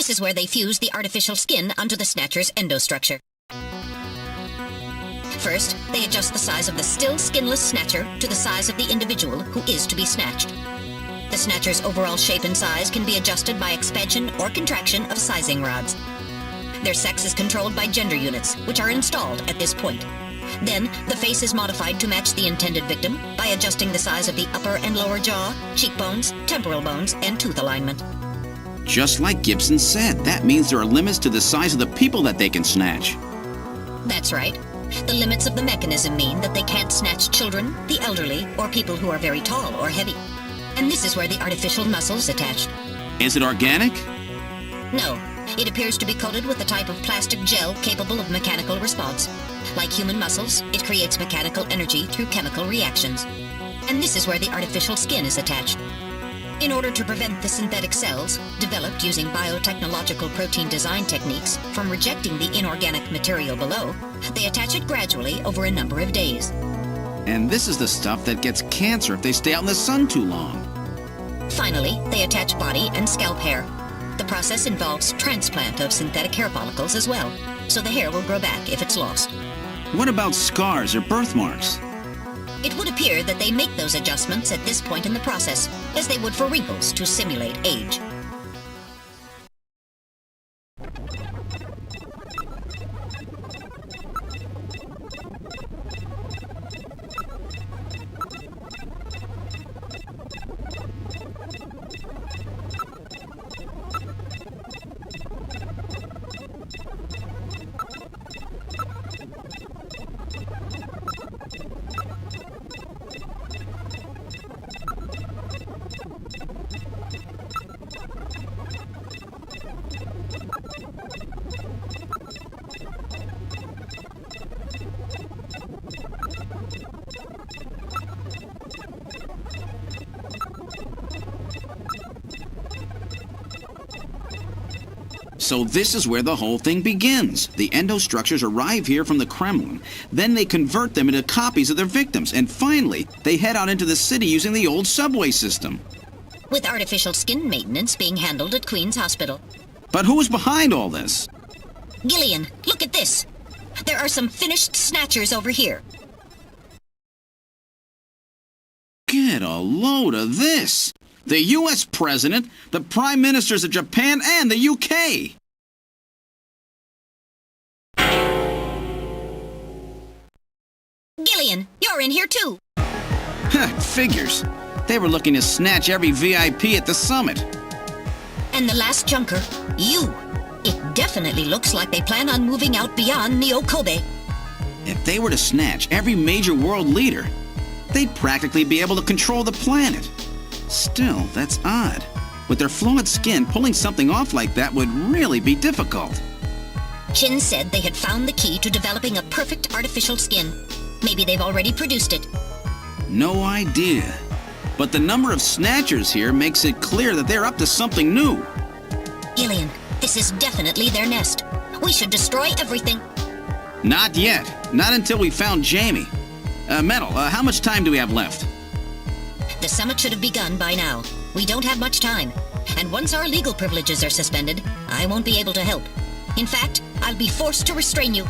This is where they fuse the artificial skin onto the Snatcher's endostructure. First, they adjust the size of the still skinless Snatcher to the size of the individual who is to be snatched. The Snatcher's overall shape and size can be adjusted by expansion or contraction of sizing rods. Their sex is controlled by gender units, which are installed at this point. Then, the face is modified to match the intended victim by adjusting the size of the upper and lower jaw, cheekbones, temporal bones, and tooth alignment. Just like Gibson said, that means there are limits to the size of the people that they can snatch. That's right. The limits of the mechanism mean that they can't snatch children, the elderly, or people who are very tall or heavy. And this is where the artificial muscle's attached. Is it organic? No. It appears to be coated with a type of plastic gel capable of mechanical response. Like human muscles, it creates mechanical energy through chemical reactions. And this is where the artificial skin is attached. In order to prevent the synthetic cells, developed using biotechnological protein design techniques, from rejecting the inorganic material below, they attach it gradually over a number of days. And this is the stuff that gets cancer if they stay out in the sun too long. Finally, they attach body and scalp hair. The process involves transplant of synthetic hair follicles as well, so the hair will grow back if it's lost. What about scars or birthmarks? It would appear that they make those adjustments at this point in the process, as they would for wrinkles to simulate age. So this is where the whole thing begins. The endostructures arrive here from the Kremlin. Then they convert them into copies of their victims. And finally, they head out into the city using the old subway system. With artificial skin maintenance being handled at Queen's Hospital. But who is behind all this? Gillian, look at this. There are some finished Snatchers over here. Get a load of this. The U.S. President, the Prime Ministers of Japan, and the U.K. Gillian, you're in here too. Figures. They were looking to snatch every VIP at the summit. And the last junker, you. It definitely looks like they plan on moving out beyond Neo-Kobe. If they were to snatch every major world leader, they'd practically be able to control the planet. Still, that's odd. With their flawed skin, pulling something off like that would really be difficult. Chin said they had found the key to developing a perfect artificial skin. Maybe they've already produced it. No idea. But the number of snatchers here makes it clear that they're up to something new. Gillian, this is definitely their nest. We should destroy everything. Not yet. Not until we found Jamie. Metal, how much time do we have left? The summit should have begun by now. We don't have much time. And once our legal privileges are suspended, I won't be able to help. In fact, I'll be forced to restrain you.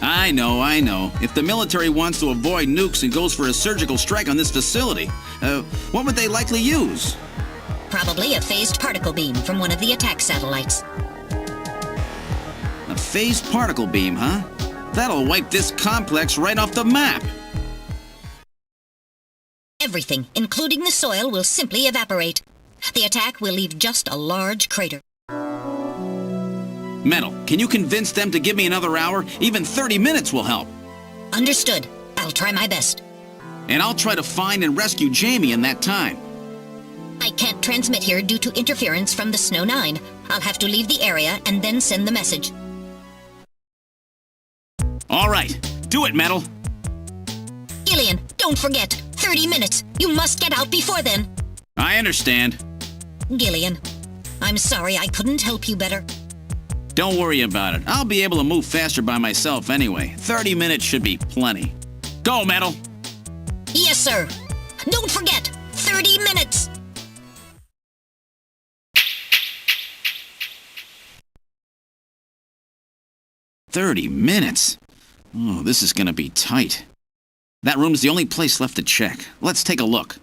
I know. If the military wants to avoid nukes and goes for a surgical strike on this facility, what would they likely use? Probably a phased particle beam from one of the attack satellites. A phased particle beam, huh? That'll wipe this complex right off the map. Everything, including the soil, will simply evaporate. The attack will leave just a large crater. Metal, can you convince them to give me another hour? Even 30 minutes will help. Understood. I'll try my best. And I'll try to find and rescue Jamie in that time. I can't transmit here due to interference from the Snow 9. I'll have to leave the area and then send the message. All right. Do it, Metal. Gillian, don't forget. 30 minutes. You must get out before then. I understand. Gillian, I'm sorry I couldn't help you better. Don't worry about it. I'll be able to move faster by myself anyway. 30 minutes should be plenty. Go, Metal. Yes, sir. Don't forget, 30 minutes. 30 minutes. Oh, this is gonna be tight. That room's the only place left to check. Let's take a look.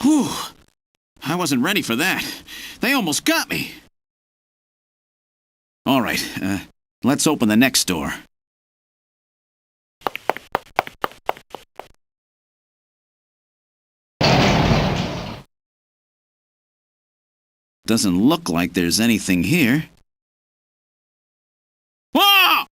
Whew! I wasn't ready for that. They almost got me. All right, let's open the next door. Doesn't look like there's anything here. Whoa!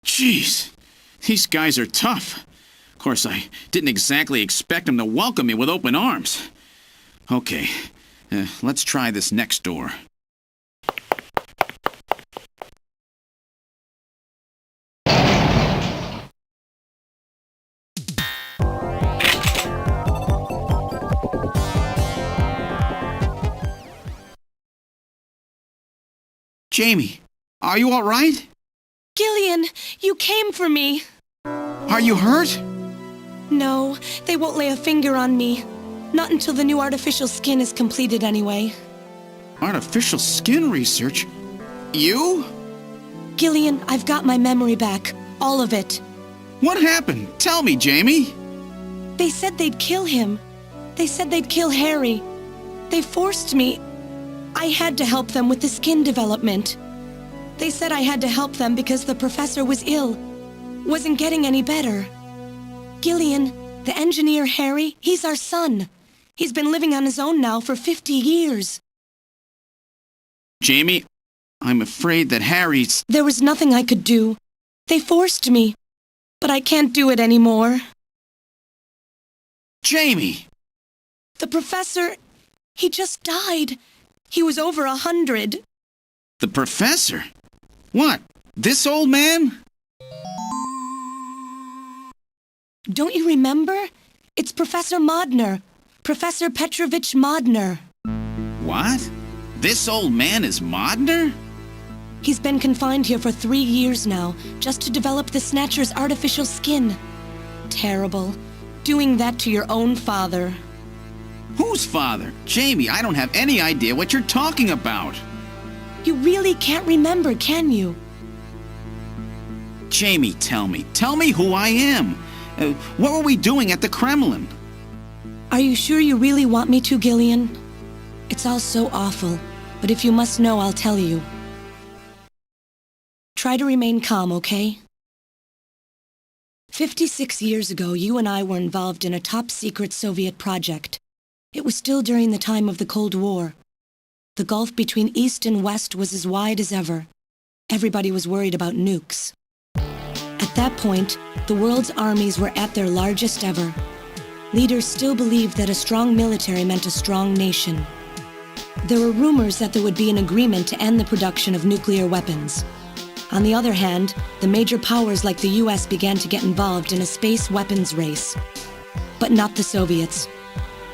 Jeez, these guys are tough. Of course, I didn't exactly expect them to welcome me with open arms. Okay, let's try this next door. Jamie, are you all right? Gillian, you came for me. Are you hurt? No, they won't lay a finger on me. Not until the new artificial skin is completed anyway. Artificial skin research? You? Gillian, I've got my memory back. All of it. What happened? Tell me, Jamie. They said they'd kill him. They said they'd kill Harry. They forced me. I had to help them with the skin development. They said I had to help them because the professor was ill. Wasn't getting any better. Gillian, the engineer Harry, he's our son. He's been living on his own now for 50 years. Jamie, I'm afraid that Harry's... There was nothing I could do. They forced me. But I can't do it anymore. Jamie! The professor, he just died. He was over 100. The professor? What? This old man? Don't you remember? It's Professor Modner. Professor Petrovich Modner. What? This old man is Modner? He's been confined here for 3 years now, just to develop the Snatcher's artificial skin. Terrible. Doing that to your own father. Whose father? Jamie, I don't have any idea what you're talking about. You really can't remember, can you? Jamie, tell me. Tell me who I am. What were we doing at the Kremlin? Are you sure you really want me to, Gillian? It's all so awful, but if you must know, I'll tell you. Try to remain calm, okay? 56 years ago, you and I were involved in a top-secret Soviet project. It was still during the time of the Cold War. The gulf between East and West was as wide as ever. Everybody was worried about nukes. At that point, the world's armies were at their largest ever. Leaders still believed that a strong military meant a strong nation. There were rumors that there would be an agreement to end the production of nuclear weapons. On the other hand, the major powers like the US began to get involved in a space weapons race. But not the Soviets.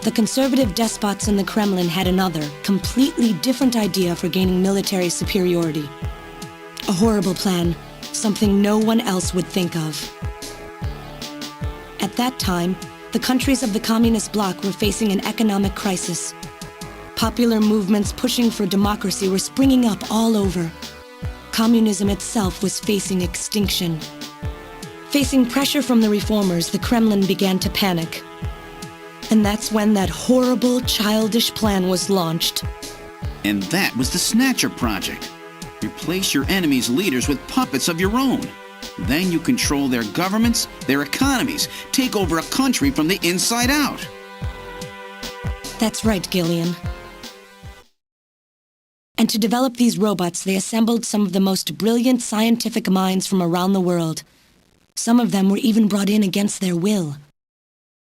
The conservative despots in the Kremlin had another, completely different idea for gaining military superiority. A horrible plan, something no one else would think of. At that time, the countries of the communist bloc were facing an economic crisis. Popular movements pushing for democracy were springing up all over. Communism itself was facing extinction. Facing pressure from the reformers, the Kremlin began to panic. And that's when that horrible, childish plan was launched. And that was the Snatcher project. Replace your enemy's leaders with puppets of your own. Then you control their governments, their economies, take over a country from the inside out. That's right, Gillian. And to develop these robots, they assembled some of the most brilliant scientific minds from around the world. Some of them were even brought in against their will.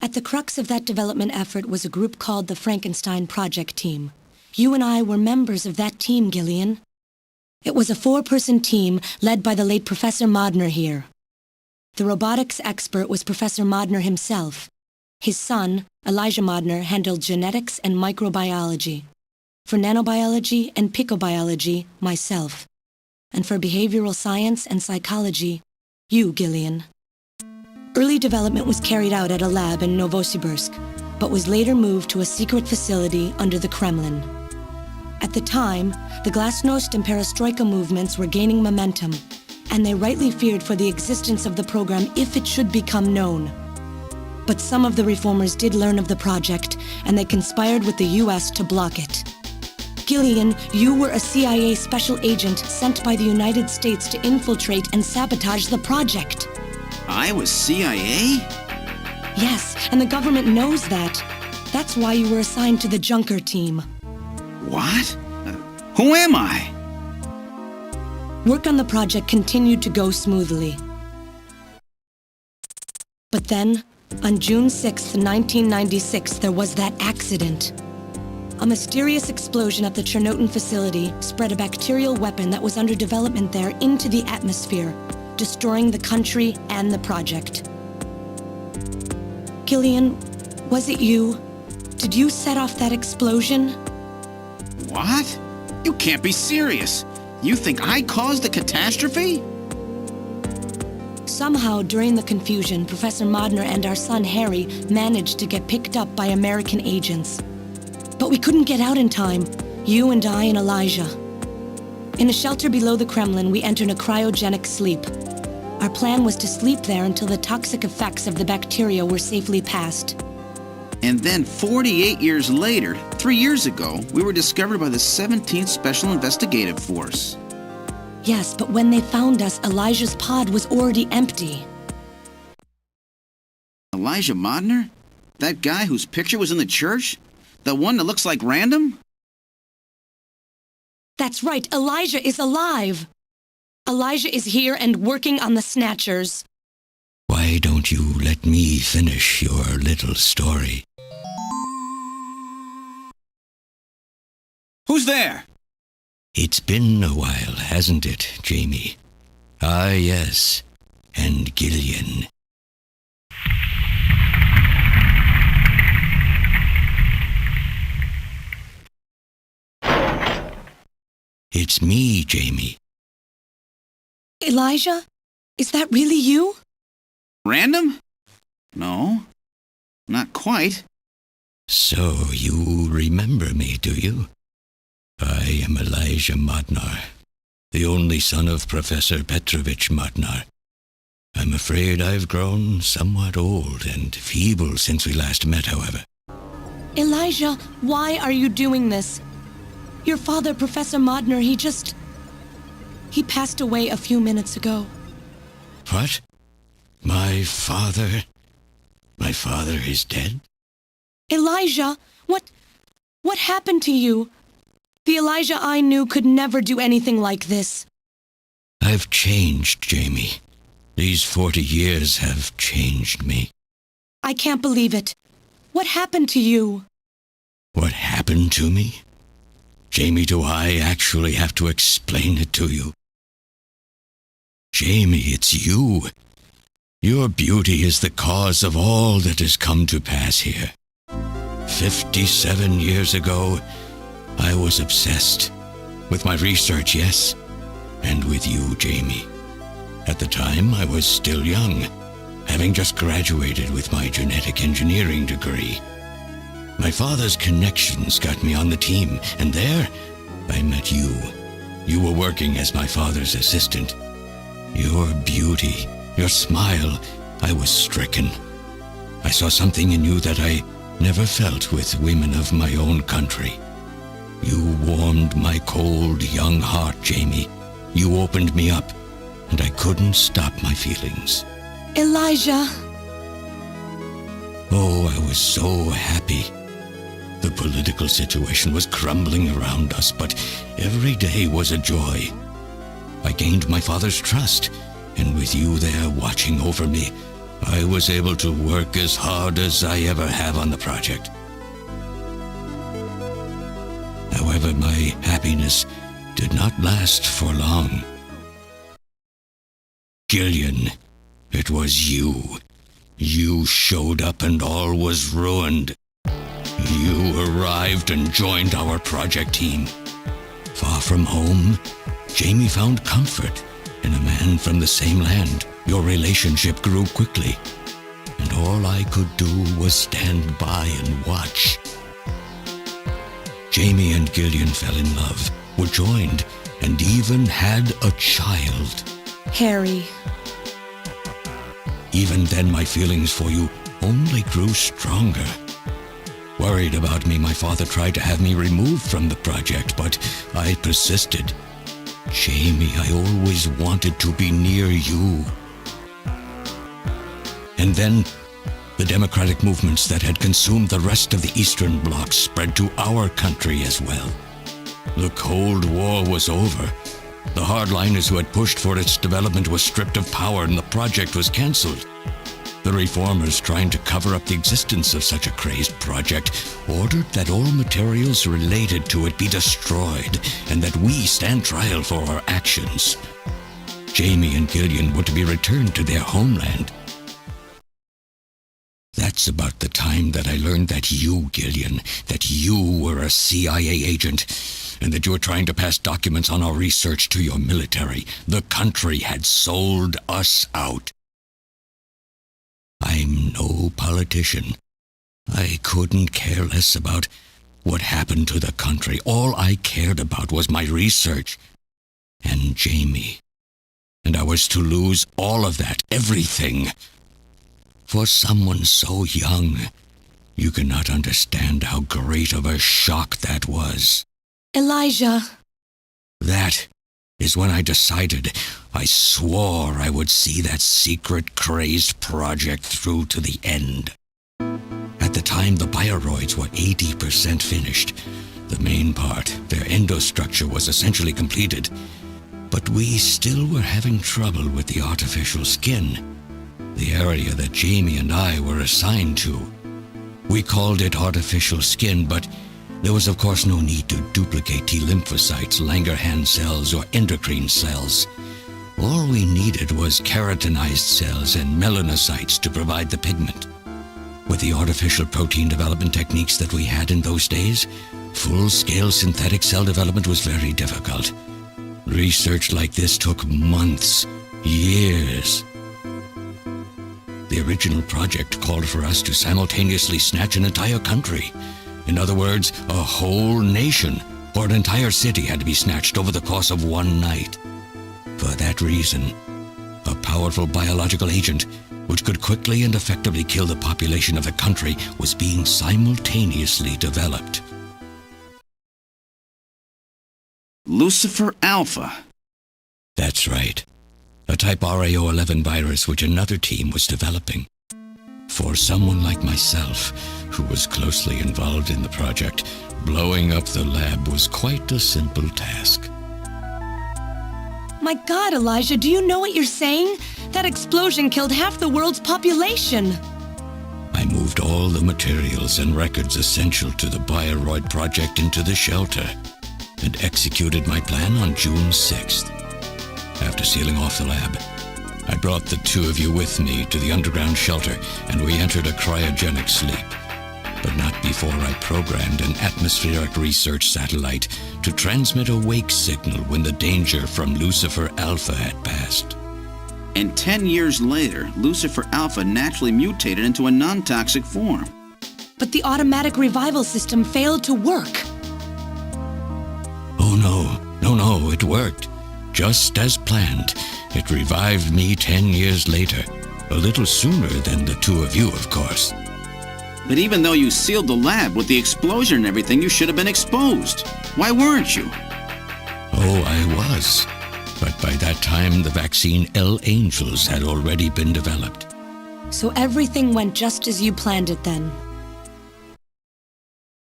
At the crux of that development effort was a group called the Frankenstein Project Team. You and I were members of that team, Gillian. It was a 4-person team led by the late Professor Modner here. The robotics expert was Professor Modner himself. His son, Elijah Modner, handled genetics and microbiology. For nanobiology and picobiology, myself. And for behavioral science and psychology, you, Gillian. Early development was carried out at a lab in Novosibirsk, but was later moved to a secret facility under the Kremlin. At the time, the Glasnost and Perestroika movements were gaining momentum, and they rightly feared for the existence of the program if it should become known. But some of the reformers did learn of the project, and they conspired with the US to block it. Gillian, you were a CIA special agent sent by the United States to infiltrate and sabotage the project. I was CIA? Yes, and the government knows that. That's why you were assigned to the Junker team. What? Who am I? Work on the project continued to go smoothly. But then, on June 6, 1996, there was that accident. A mysterious explosion at the Chernobyl facility spread a bacterial weapon that was under development there into the atmosphere, destroying the country and the project. Gillian, was it you? Did you set off that explosion? What? You can't be serious. You think I caused the catastrophe? Somehow, during the confusion, Professor Modner and our son Harry managed to get picked up by American agents. But we couldn't get out in time, you and I and Elijah. In a shelter below the Kremlin, we entered a cryogenic sleep. Our plan was to sleep there until the toxic effects of the bacteria were safely passed. And then 48 years later, 3 years ago, we were discovered by the 17th Special Investigative Force. Yes, but when they found us, Elijah's pod was already empty. Elijah Modner? That guy whose picture was in the church? The one that looks like Random? That's right, Elijah is alive! Elijah is here and working on the Snatchers. Why don't you let me finish your little story? Who's there? It's been a while, hasn't it, Jamie? Ah, yes. And Gillian. It's me, Jamie. Elijah? Is that really you? Random? No, not quite. So you remember me, do you? I am Elijah Modnar, the only son of Professor Petrovich Modnar. I'm afraid I've grown somewhat old and feeble since we last met, however. Elijah, why are you doing this? Your father, Professor Modner, he passed away a few minutes ago. What? My father is dead? Elijah, what happened to you? The Elijah I knew could never do anything like this. I've changed, Jamie. These 40 years have changed me. I can't believe it. What happened to you? What happened to me? Jamie, do I actually have to explain it to you? Jamie, it's you. Your beauty is the cause of all that has come to pass here. 57 years ago, I was obsessed. With my research, yes, and with you, Jamie. At the time, I was still young, having just graduated with my genetic engineering degree. My father's connections got me on the team, and there, I met you. You were working as my father's assistant. Your beauty, your smile, I was stricken. I saw something in you that I never felt with women of my own country. You warmed my cold, young heart, Jamie. You opened me up, and I couldn't stop my feelings. Elijah! Oh, I was so happy. The political situation was crumbling around us, but every day was a joy. I gained my father's trust, and with you there watching over me, I was able to work as hard as I ever have on the project. However, my happiness did not last for long. Gillian, it was you. You showed up and all was ruined. You arrived and joined our project team. Far from home, Jamie found comfort in a man from the same land. Your relationship grew quickly, and all I could do was stand by and watch. Jamie and Gillian fell in love, were joined, and even had a child. Harry. Even then, my feelings for you only grew stronger. Worried about me, my father tried to have me removed from the project, but I persisted. Jamie, I always wanted to be near you. And then, the democratic movements that had consumed the rest of the Eastern Bloc spread to our country as well. The Cold War was over. The hardliners who had pushed for its development were stripped of power and the project was cancelled. The reformers, trying to cover up the existence of such a crazed project, ordered that all materials related to it be destroyed and that we stand trial for our actions. Jamie and Gillian were to be returned to their homeland. That's about the time that I learned that you, Gillian, that you were a CIA agent, and that you were trying to pass documents on our research to your military. The country had sold us out. I'm no politician. I couldn't care less about what happened to the country. All I cared about was my research and Jamie. And I was to lose all of that, everything. For someone so young, you cannot understand how great of a shock that was. Elijah. That is when I decided. I swore I would see that secret, crazed project through to the end. At the time, the bioroids were 80% finished. The main part, their endostructure, was essentially completed. But we still were having trouble with the artificial skin, the area that Jamie and I were assigned to. We called it artificial skin, but there was of course no need to duplicate T lymphocytes, Langerhans cells, or endocrine cells. All we needed was keratinized cells and melanocytes to provide the pigment. With the artificial protein development techniques that we had in those days, full-scale synthetic cell development was very difficult. Research like this took months, years. The original project called for us to simultaneously snatch an entire country. In other words, a whole nation, or an entire city, had to be snatched over the course of one night. For that reason, a powerful biological agent, which could quickly and effectively kill the population of the country, was being simultaneously developed. Lucifer Alpha. That's right. A type RAO11 virus which another team was developing. For someone like myself, who was closely involved in the project, blowing up the lab was quite a simple task. My God, Elijah, do you know what you're saying? That explosion killed half the world's population. I moved all the materials and records essential to the Bioroid project into the shelter and executed my plan on June 6th. After sealing off the lab, I brought the two of you with me to the underground shelter, and we entered a cryogenic sleep. But not before I programmed an atmospheric research satellite to transmit a wake signal when the danger from Lucifer Alpha had passed. And 10 years later, Lucifer Alpha naturally mutated into a non-toxic form. But the automatic revival system failed to work. Oh no, it worked. Just as planned, it revived me 10 years later. A little sooner than the two of you, of course. But even though you sealed the lab with the explosion and everything, you should have been exposed. Why weren't you? Oh, I was. But by that time, the vaccine L Angels had already been developed. So everything went just as you planned it then?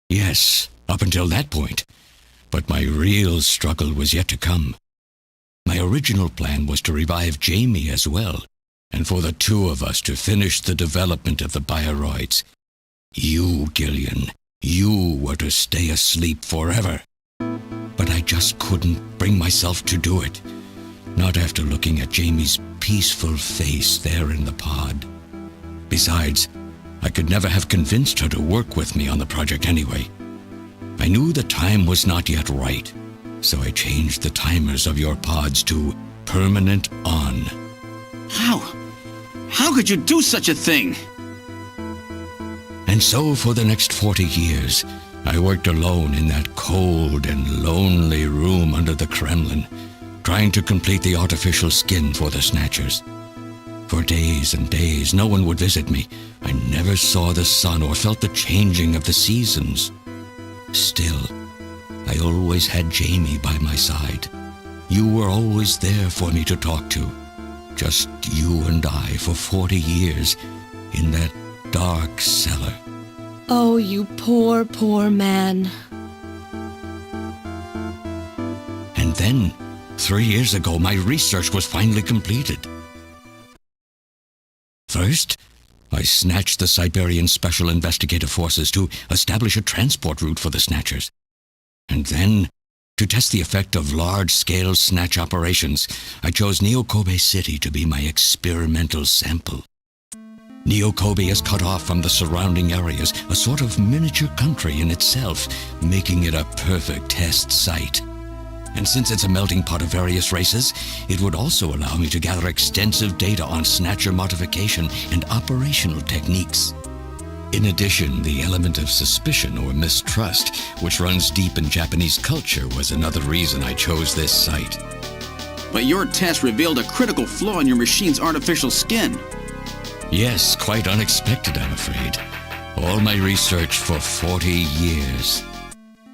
Yes, up until that point. But my real struggle was yet to come. My original plan was to revive Jamie as well, and for the two of us to finish the development of the bioroids. You, Gillian, you were to stay asleep forever. But I just couldn't bring myself to do it. Not after looking at Jamie's peaceful face there in the pod. Besides, I could never have convinced her to work with me on the project anyway. I knew the time was not yet right, so I changed the timers of your pods to permanent on. How could you do such a thing? And so for the next 40 years, I worked alone in that cold and lonely room under the Kremlin, trying to complete the artificial skin for the Snatchers. For days and days, no one would visit me. I never saw the sun or felt the changing of the seasons. Still, I always had Jamie by my side. You were always there for me to talk to. Just you and I for 40 years in that dark cellar. Oh, you poor, poor man. And then, 3 years ago, my research was finally completed. First, I snatched the Siberian Special Investigative Forces to establish a transport route for the Snatchers. And then, to test the effect of large-scale snatch operations, I chose Neo-Kobe City to be my experimental sample. Neo-Kobe is cut off from the surrounding areas, a sort of miniature country in itself, making it a perfect test site. And since it's a melting pot of various races, it would also allow me to gather extensive data on Snatcher modification and operational techniques. In addition, the element of suspicion or mistrust, which runs deep in Japanese culture, was another reason I chose this site. But your test revealed a critical flaw in your machine's artificial skin. Yes, quite unexpected, I'm afraid. All my research for 40 years.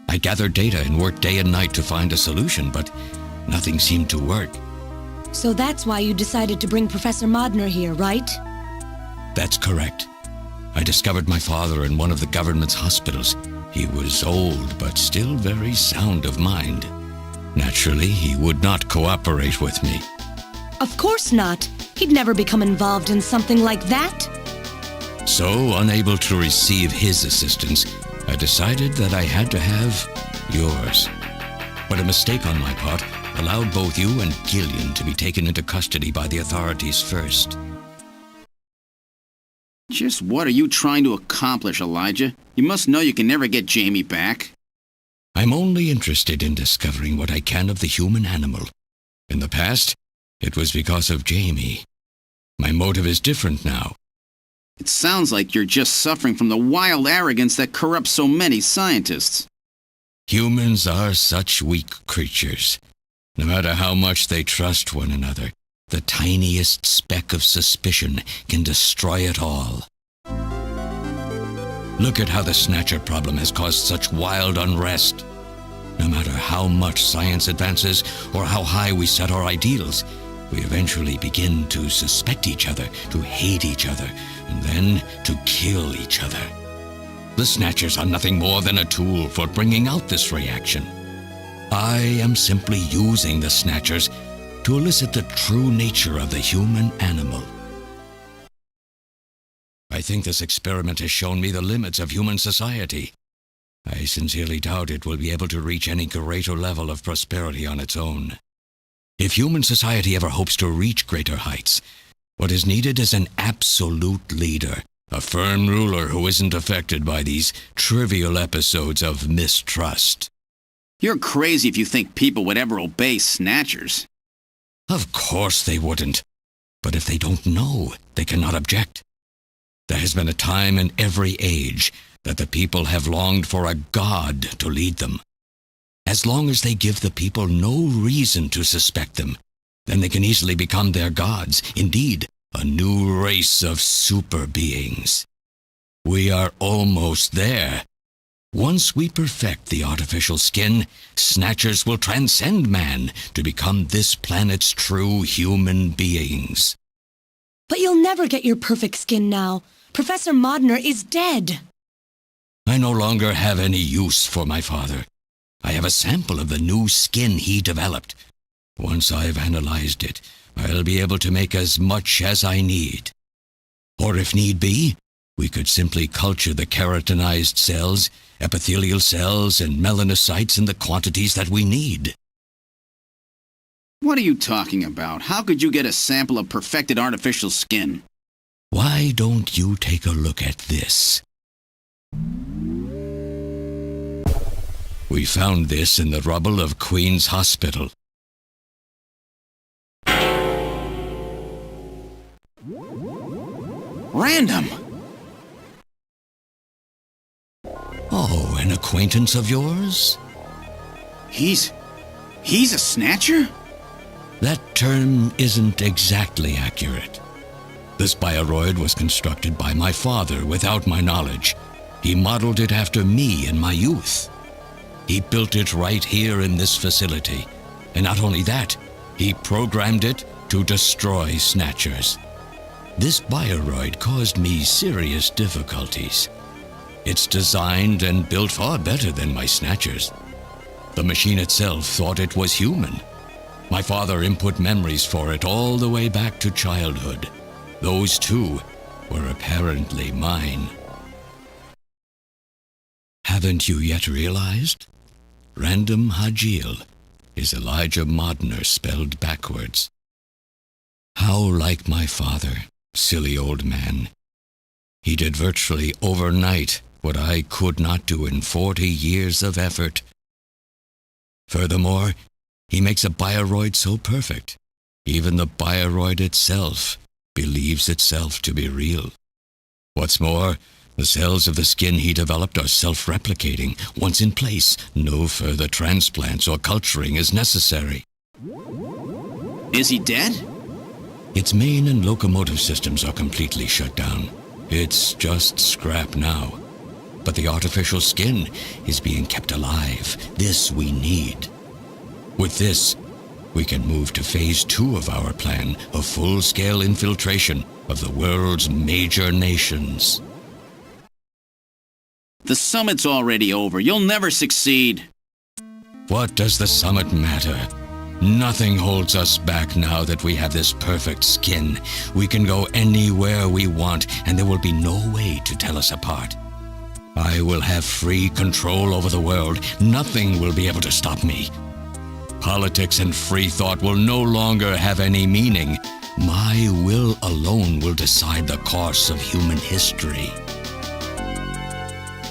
I gathered data and worked day and night to find a solution, but nothing seemed to work. So that's why you decided to bring Professor Modner here, right? That's correct. I discovered my father in one of the government's hospitals. He was old, but still very sound of mind. Naturally, he would not cooperate with me. Of course not. He'd never become involved in something like that. So, unable to receive his assistance, I decided that I had to have yours. But a mistake on my part allowed both you and Gillian to be taken into custody by the authorities first. Just what are you trying to accomplish, Elijah? You must know you can never get Jamie back. I'm only interested in discovering what I can of the human animal. In the past, it was because of Jamie. My motive is different now. It sounds like you're just suffering from the wild arrogance that corrupts so many scientists. Humans are such weak creatures. No matter how much they trust one another, the tiniest speck of suspicion can destroy it all. Look at how the Snatcher problem has caused such wild unrest. No matter how much science advances or how high we set our ideals, we eventually begin to suspect each other, to hate each other, and then to kill each other. The Snatchers are nothing more than a tool for bringing out this reaction. I am simply using the Snatchers to elicit the true nature of the human animal. I think this experiment has shown me the limits of human society. I sincerely doubt it will be able to reach any greater level of prosperity on its own. If human society ever hopes to reach greater heights, what is needed is an absolute leader, a firm ruler who isn't affected by these trivial episodes of mistrust. You're crazy if you think people would ever obey Snatchers. Of course they wouldn't. But if they don't know, they cannot object. There has been a time in every age that the people have longed for a god to lead them. As long as they give the people no reason to suspect them, then they can easily become their gods, indeed, a new race of super beings. We are almost there. Once we perfect the artificial skin, Snatchers will transcend man to become this planet's true human beings. But you'll never get your perfect skin now. Professor Modner is dead. I no longer have any use for my father. I have a sample of the new skin he developed. Once I've analyzed it, I'll be able to make as much as I need. Or if need be, we could simply culture the keratinized cells, epithelial cells, and melanocytes in the quantities that we need. What are you talking about? How could you get a sample of perfected artificial skin? Why don't you take a look at this? We found this in the rubble of Queen's Hospital. Random! Oh, an acquaintance of yours? He's a Snatcher? That term isn't exactly accurate. This bioroid was constructed by my father without my knowledge. He modeled it after me in my youth. He built it right here in this facility. And not only that, he programmed it to destroy Snatchers. This bioroid caused me serious difficulties. It's designed and built far better than my Snatchers. The machine itself thought it was human. My father input memories for it all the way back to childhood. Those too were apparently mine. Haven't you yet realized? Random Hajil is Elijah Modner spelled backwards. How like my father, silly old man. He did virtually overnight what I could not do in 40 years of effort. Furthermore, he makes a bioroid so perfect, even the bioroid itself believes itself to be real. What's more, the cells of the skin he developed are self-replicating. Once in place, no further transplants or culturing is necessary. Is he dead? Its main and locomotive systems are completely shut down. It's just scrap now. But the artificial skin is being kept alive. This we need. With this, we can move to phase 2 of our plan, of full-scale infiltration of the world's major nations. The summit's already over. You'll never succeed. What does the summit matter? Nothing holds us back now that we have this perfect skin. We can go anywhere we want, and there will be no way to tell us apart. I will have free control over the world. Nothing will be able to stop me. Politics and free thought will no longer have any meaning. My will alone will decide the course of human history.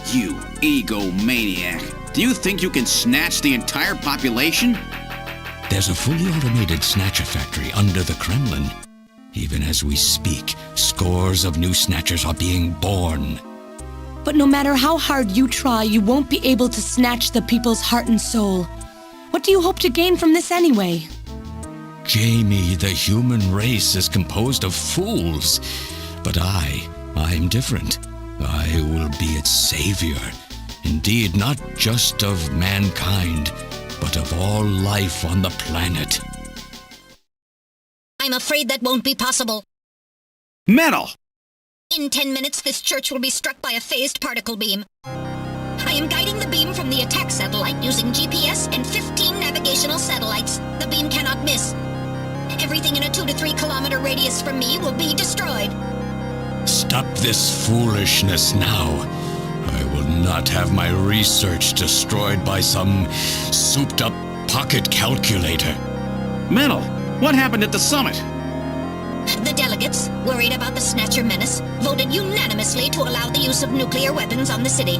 You egomaniac. Do you think you can snatch the entire population? There's a fully automated Snatcher factory under the Kremlin. Even as we speak, scores of new Snatchers are being born. But no matter how hard you try, you won't be able to snatch the people's heart and soul. What do you hope to gain from this anyway? Jamie, the human race is composed of fools. But I'm different. I will be its savior. Indeed, not just of mankind, but of all life on the planet. I'm afraid that won't be possible. Metal! In 10 minutes, this church will be struck by a phased particle beam. I am guiding the beam from the attack satellite using GPS and 15 navigational satellites. The beam cannot miss. Everything in a 2 to 3 kilometer radius from me will be destroyed. Stop this foolishness now. I will not have my research destroyed by some souped-up pocket calculator. Metal, what happened at the summit? The delegates, worried about the Snatcher menace, voted unanimously to allow the use of nuclear weapons on the city.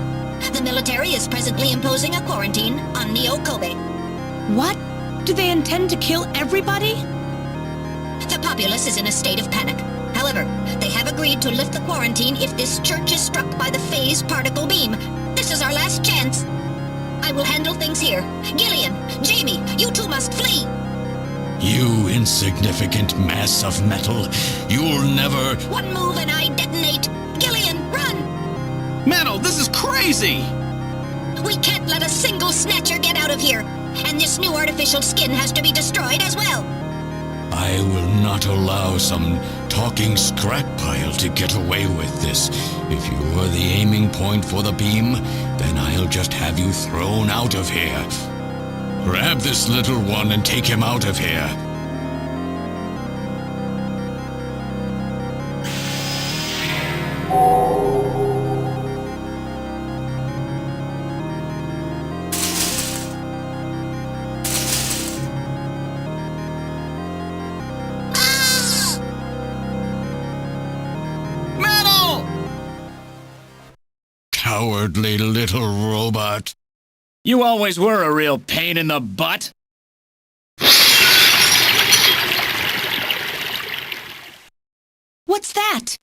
The military is presently imposing a quarantine on Neo-Kobe. What? Do they intend to kill everybody? The populace is in a state of panic. However, they have agreed to lift the quarantine if this church is struck by the phased particle beam. This is our last chance. I will handle things here. Gillian, Jamie, you two must flee. You insignificant mass of metal. You'll never... One move and I detonate. Gillian, run! Metal, this is crazy! We can't let a single Snatcher get out of here. And this new artificial skin has to be destroyed as well. I will not allow some talking scrap pile to get away with this. If you are the aiming point for the beam, then I'll just have you thrown out of here. Grab this little one and take him out of here. cowardly little robot. You always were a real pain in the butt. What's that?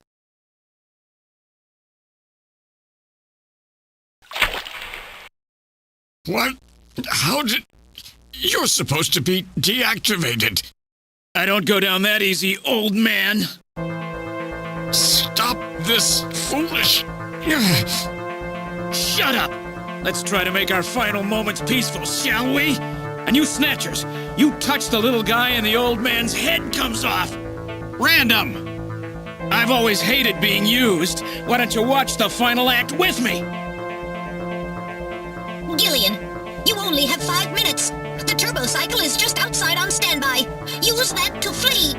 What? How did... You're supposed to be deactivated. I don't go down that easy, old man. Stop this foolish... Shut up! Let's try to make our final moments peaceful, shall we? And you Snatchers, you touch the little guy and the old man's head comes off. Random! I've always hated being used. Why don't you watch the final act with me? Gillian, you only have 5 minutes. The turbo cycle is just outside on standby. Use that to flee.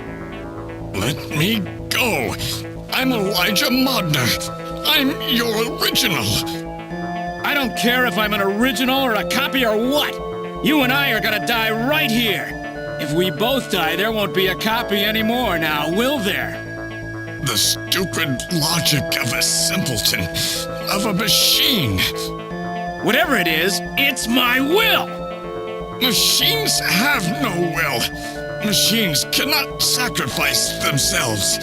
Let me go. I'm Elijah Modner. I'm your original. I don't care if I'm an original or a copy or what. You and I are gonna die right here. If we both die, there won't be a copy anymore now, will there? The stupid logic of a simpleton, of a machine. Whatever it is, it's my will! Machines have no will. Machines cannot sacrifice themselves.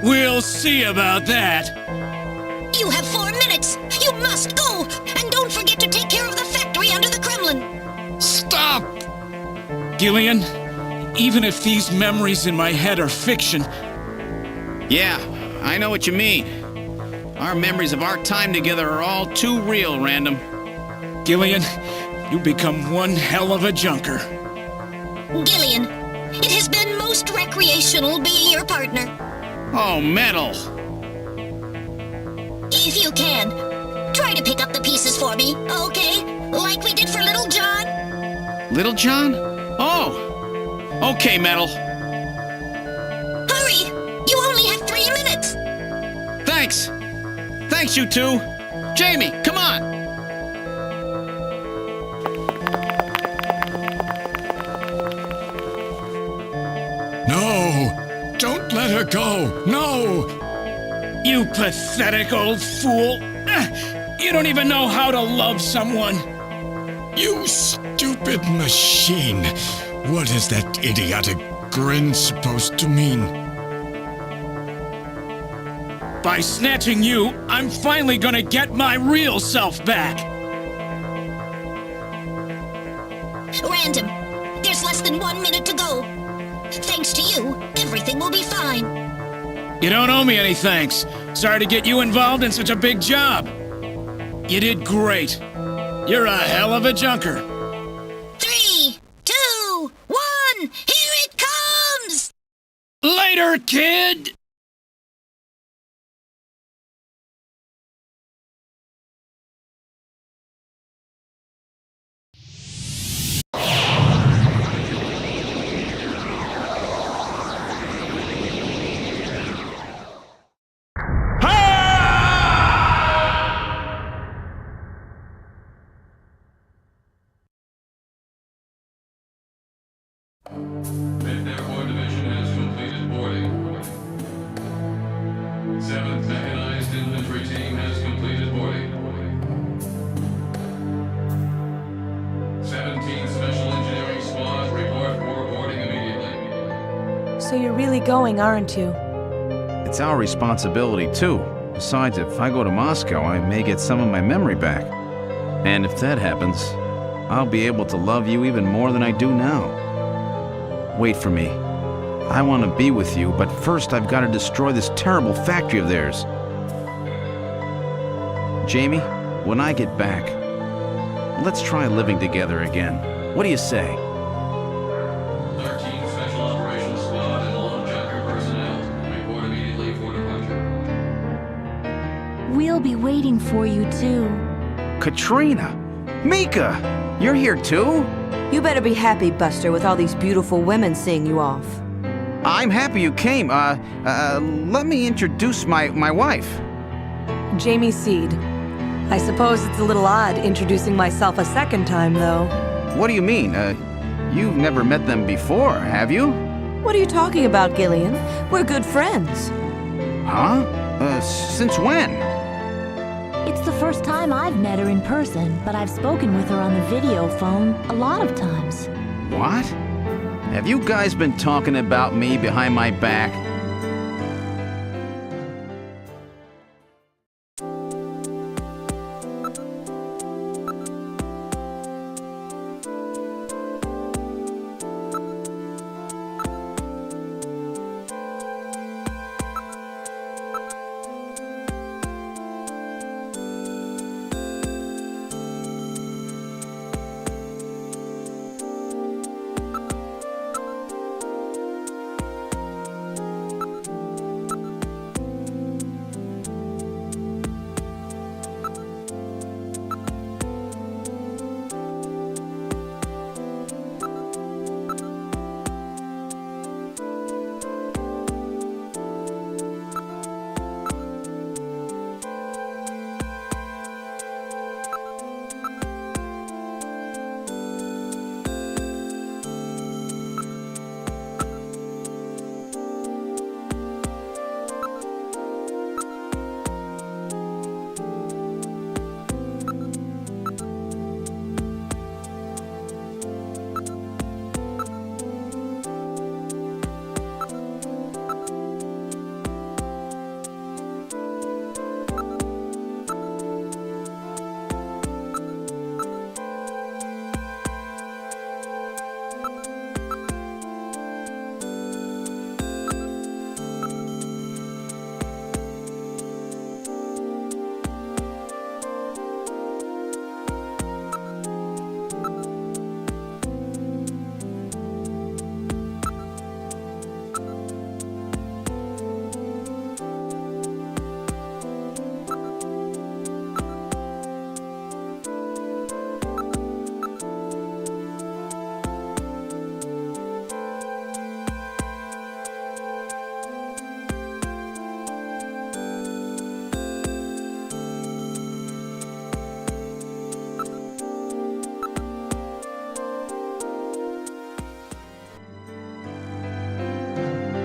We'll see about that. You have 4 minutes. You must go. And don't forget to take care of the factory under the Kremlin. Stop! Gillian, even if these memories in my head are fiction... Yeah, I know what you mean. Our memories of our time together are all too real, Random. Gillian, you become one hell of a junker. Gillian, it has been most recreational being your partner. Oh, metal! If you can, try to pick up the pieces for me, okay? Like we did for Little John? Little John? Oh! Okay, Metal. Hurry! You only have 3 minutes! Thanks! Thanks, you two! Jamie, come on! No! Don't let her go! No! You pathetic old fool! You don't even know how to love someone! You stupid machine! What is that idiotic grin supposed to mean? By snatching you, I'm finally gonna get my real self back! Random, there's less than 1 minute to go. Thanks to you, everything will be fine. You don't owe me any thanks. Sorry to get you involved in such a big job. You did great. You're a hell of a junker. 3, 2, 1, here it comes! Later, kid! Fifth Airborne Division has completed boarding. 7th Mechanized Infantry Team has completed boarding. 17th Special Engineering Squad report for boarding immediately. So you're really going, aren't you? It's our responsibility, too. Besides, if I go to Moscow, I may get some of my memory back. And if that happens, I'll be able to love you even more than I do now. Wait for me. I want to be with you, but first I've got to destroy this terrible factory of theirs. Jamie, when I get back, let's try living together again. What do you say? 13th Special Operations Squad and all Junker personnel report immediately for departure. We'll be waiting for you, too. Katrina! Mika! You're here too? You better be happy, Buster, with all these beautiful women seeing you off. I'm happy you came. Let me introduce my wife. Jamie Seed. I suppose it's a little odd introducing myself a second time, though. What do you mean? You've never met them before, have you? What are you talking about, Gillian? We're good friends. Huh? Since when? It's the first time I've met her in person, but I've spoken with her on the video phone a lot of times. What? Have you guys been talking about me behind my back?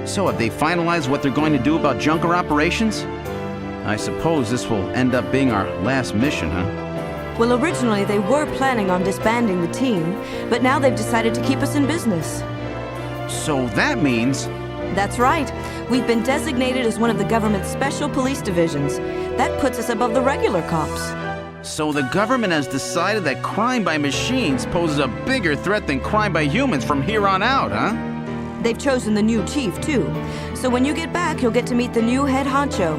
So have they finalized what they're going to do about Junker operations? I suppose this will end up being our last mission, huh? Well, originally they were planning on disbanding the team, but now they've decided to keep us in business. So that means... That's right. We've been designated as one of the government's special police divisions. That puts us above the regular cops. So the government has decided that crime by machines poses a bigger threat than crime by humans from here on out, huh? They've chosen the new chief, too. So when you get back, you'll get to meet the new head honcho.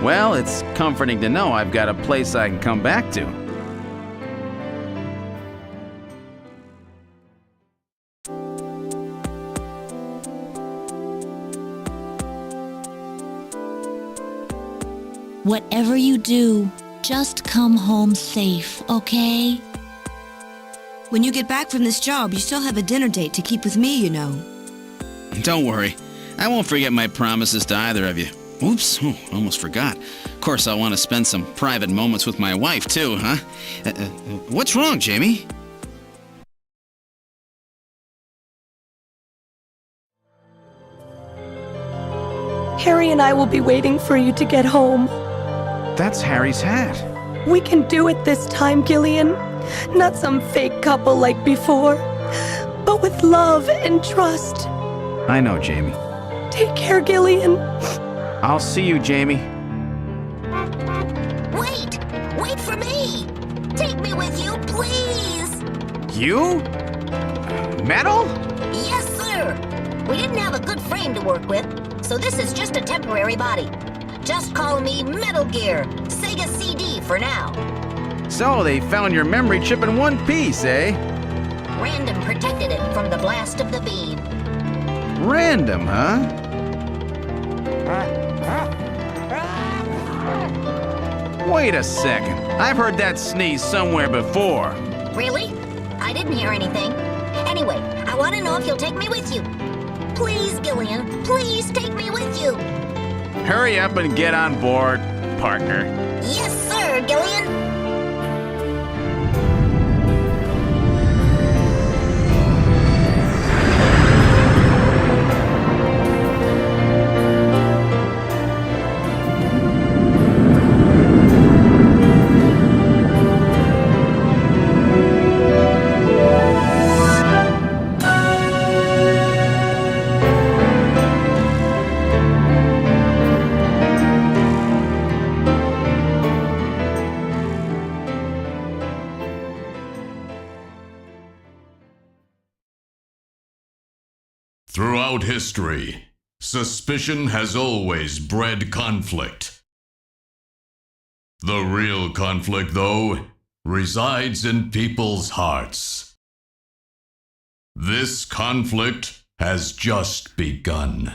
Well, it's comforting to know I've got a place I can come back to. Whatever you do, just come home safe, okay? When you get back from this job, you still have a dinner date to keep with me, you know. Don't worry. I won't forget my promises to either of you. Oops, almost forgot. Of course, I'll want to spend some private moments with my wife, too, huh? What's wrong, Jamie? Harry and I will be waiting for you to get home. That's Harry's hat. We can do it this time, Gillian. Not some fake couple like before, but with love and trust. I know, Jamie. Take care, Gillian. I'll see you, Jamie. Wait! Wait for me! Take me with you, please! You? Metal? Yes, sir! We didn't have a good frame to work with, so this is just a temporary body. Just call me Metal Gear, Sega CD for now. So they found your memory chip in one piece, eh? Random protected it from the blast of the beam. Random, huh? Wait a second. I've heard that sneeze somewhere before. Really? I didn't hear anything. Anyway, I want to know if you'll take me with you. Please, Gillian, please take me with you. Hurry up and get on board, partner. Yes, sir, Gillian. Throughout history, suspicion has always bred conflict. The real conflict, though, resides in people's hearts. This conflict has just begun.